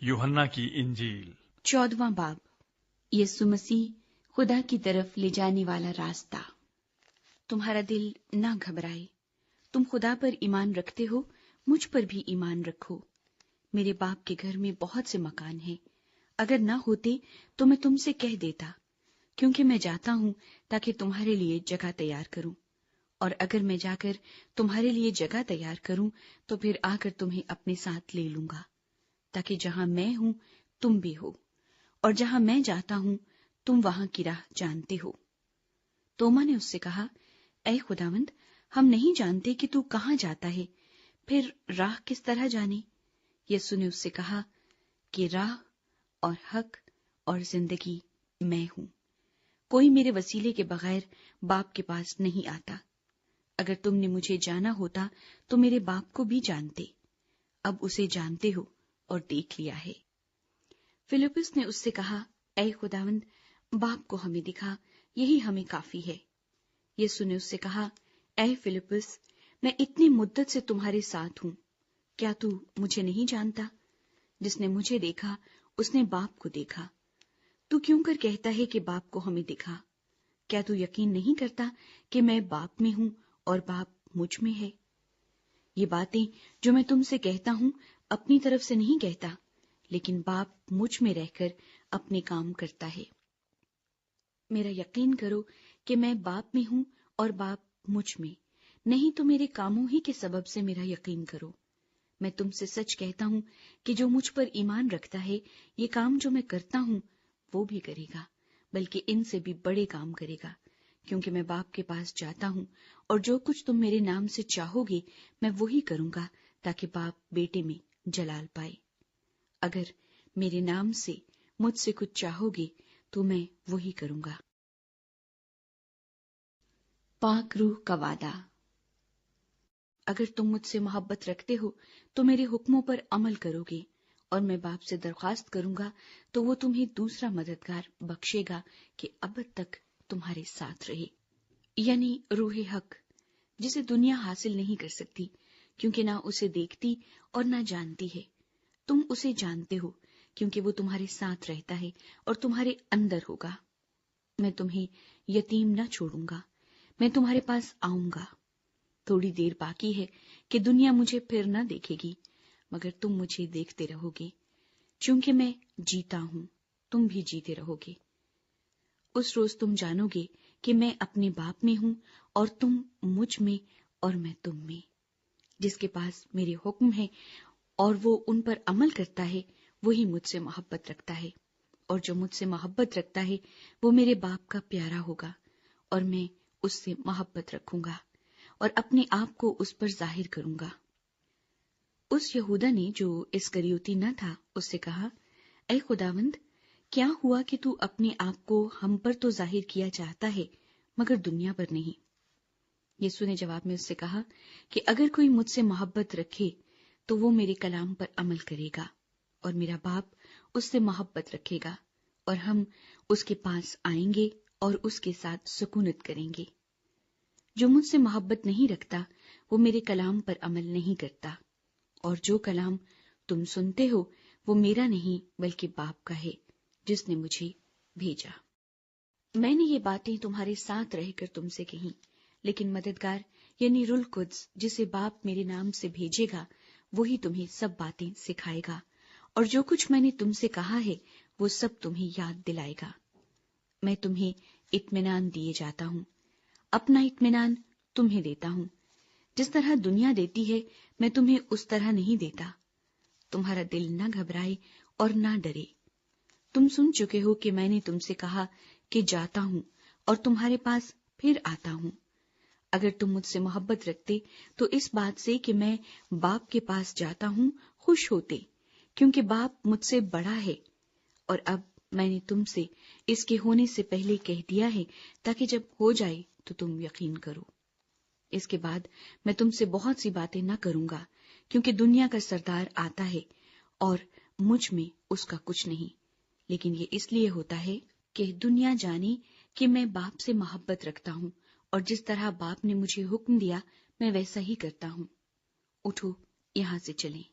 यूहन्ना की इंजील 14वां बाब। यीशु मसीह खुदा की तरफ ले जाने वाला रास्ता। तुम्हारा दिल ना घबराए, तुम खुदा पर ईमान रखते हो, मुझ पर भी ईमान रखो। मेरे बाप के घर में बहुत से मकान हैं, अगर ना होते तो मैं तुमसे कह देता, क्योंकि मैं जाता हूँ ताकि तुम्हारे लिए जगह तैयार करूं। और अगर मैं जाकर तुम्हारे लिए जगह तैयार करूं तो फिर आकर तुम्हें अपने साथ ले लूंगा, ताकि जहां मैं हूं तुम भी हो, और जहां मैं जाता हूं तुम वहां की राह जानते हो। तोमा ने उससे कहा, ऐ खुदावंद, हम नहीं जानते कि तू कहां जाता है, फिर राह किस तरह जाने? यीशु ने उससे कहा कि राह और हक और जिंदगी मैं हूं। कोई मेरे वसीले के बगैर बाप के पास नहीं आता। अगर तुमने मुझे जाना होता तो मेरे बाप को भी जानते, अब उसे जानते हो और देख लिया है। फिलिप्पुस ने उससे कहा, ऐ खुदावंद, बाप को हमें दिखा, यही हमें काफी है। यीशु ने उससे कहा, ऐ फिलिप्पुस, मैं इतनी मुद्दत से तुम्हारे साथ हूं, क्या तू मुझे नहीं जानता? जिसने मुझे देखा उसने बाप को देखा। तू क्यों कर कहता है कि बाप को हमें दिखा? क्या तू यकीन नहीं करता कि मैं बाप में हूं और बाप मुझ में है? ये बातें जो मैं तुमसे कहता हूं अपनी तरफ से नहीं कहता, लेकिन बाप मुझ में रहकर अपने काम करता है। मेरा यकीन करो कि मैं बाप में हूं और बाप मुझ में, नहीं तो मेरे कामों ही के सबब से मेरा यकीन करो। मैं तुमसे सच कहता हूं कि जो मुझ पर ईमान रखता है, ये काम जो मैं करता हूं वो भी करेगा, बल्कि इनसे भी बड़े काम करेगा, क्योंकि मैं बाप के पास जाता हूं, और जो कुछ तुम मेरे नाम से चाहोगे मैं वही करूंगा, ताकि बाप बेटे में जलाल पाए। अगर मेरे नाम से मुझसे कुछ चाहोगे तो मैं वही करूंगा। पाक रूह का वादा। अगर तुम मुझसे मोहब्बत रखते हो तो मेरे हुक्मों पर अमल करोगे, और मैं बाप से दरख्वास्त करूंगा तो वो तुम्हें दूसरा मददगार बख्शेगा कि अब तक तुम्हारे साथ रहे, यानी रूह हक, जिसे दुनिया हासिल नहीं कर सकती, क्योंकि ना उसे देखती और ना जानती है। तुम उसे जानते हो, क्योंकि वो तुम्हारे साथ रहता है और तुम्हारे अंदर होगा। मैं तुम्हें यतीम न छोड़ूंगा, मैं तुम्हारे पास आऊंगा। थोड़ी देर बाकी है कि दुनिया मुझे फिर न देखेगी, मगर तुम मुझे देखते रहोगे, क्योंकि मैं जीता हूं, तुम भी जीते रहोगे। उस रोज तुम जानोगे कि मैं अपने बाप में हूं और तुम मुझ में और मैं तुम में। जिसके पास मेरे हुक्म है और वो उन पर अमल करता है, वही मुझसे मोहब्बत रखता है, और जो मुझसे मोहब्बत रखता है वो मेरे बाप का प्यारा होगा, और मैं उससे मोहब्बत रखूंगा और अपने आप को उस पर जाहिर करूंगा। उस यहूदा ने, जो इस्करियोती न था, उससे कहा, ऐ खुदावंद, क्या हुआ कि तू अपने आप को हम पर तो जाहिर किया चाहता है, मगर दुनिया पर नहीं? यीशु ने जवाब में उससे कहा कि अगर कोई मुझसे मोहब्बत रखे तो वो मेरे कलाम पर अमल करेगा, और मेरा बाप उससे मोहब्बत रखेगा, और हम उसके पास आएंगे और उसके साथ सुकूनत करेंगे। जो मुझसे मोहब्बत नहीं रखता वो मेरे कलाम पर अमल नहीं करता, और जो कलाम तुम सुनते हो वो मेरा नहीं बल्कि बाप का है, जिसने मुझे भेजा। मैंने ये बातें तुम्हारे साथ रहकर तुमसे कही, लेकिन मददगार यानी रूह कुद्स, जिसे बाप मेरे नाम से भेजेगा, वही तुम्हें सब बातें सिखाएगा, और जो कुछ मैंने तुमसे कहा है वो सब तुम्हें याद दिलाएगा। मैं तुम्हें इत्मीनान दिए जाता हूं, अपना इत्मीनान तुम्हें देता हूं। जिस तरह दुनिया देती है मैं तुम्हें उस तरह नहीं देता। तुम्हारा दिल न घबराए और न डरे। तुम सुन चुके हो कि मैंने तुमसे कहा कि जाता हूं और तुम्हारे पास फिर आता हूं। अगर तुम मुझसे मोहब्बत रखते तो इस बात से कि मैं बाप के पास जाता हूं खुश होते, क्योंकि बाप मुझसे बड़ा है। और अब मैंने तुमसे इसके होने से पहले कह दिया है, ताकि जब हो जाए तो तुम यकीन करो। इसके बाद मैं तुमसे बहुत सी बातें न करूंगा, क्योंकि दुनिया का सरदार आता है और मुझ में उसका कुछ नहीं, लेकिन ये इसलिए होता है कि दुनिया जाने कि मैं बाप से मोहब्बत रखता हूं, और जिस तरह बाप ने मुझे हुक्म दिया मैं वैसा ही करता हूं। उठो, यहां से चलें।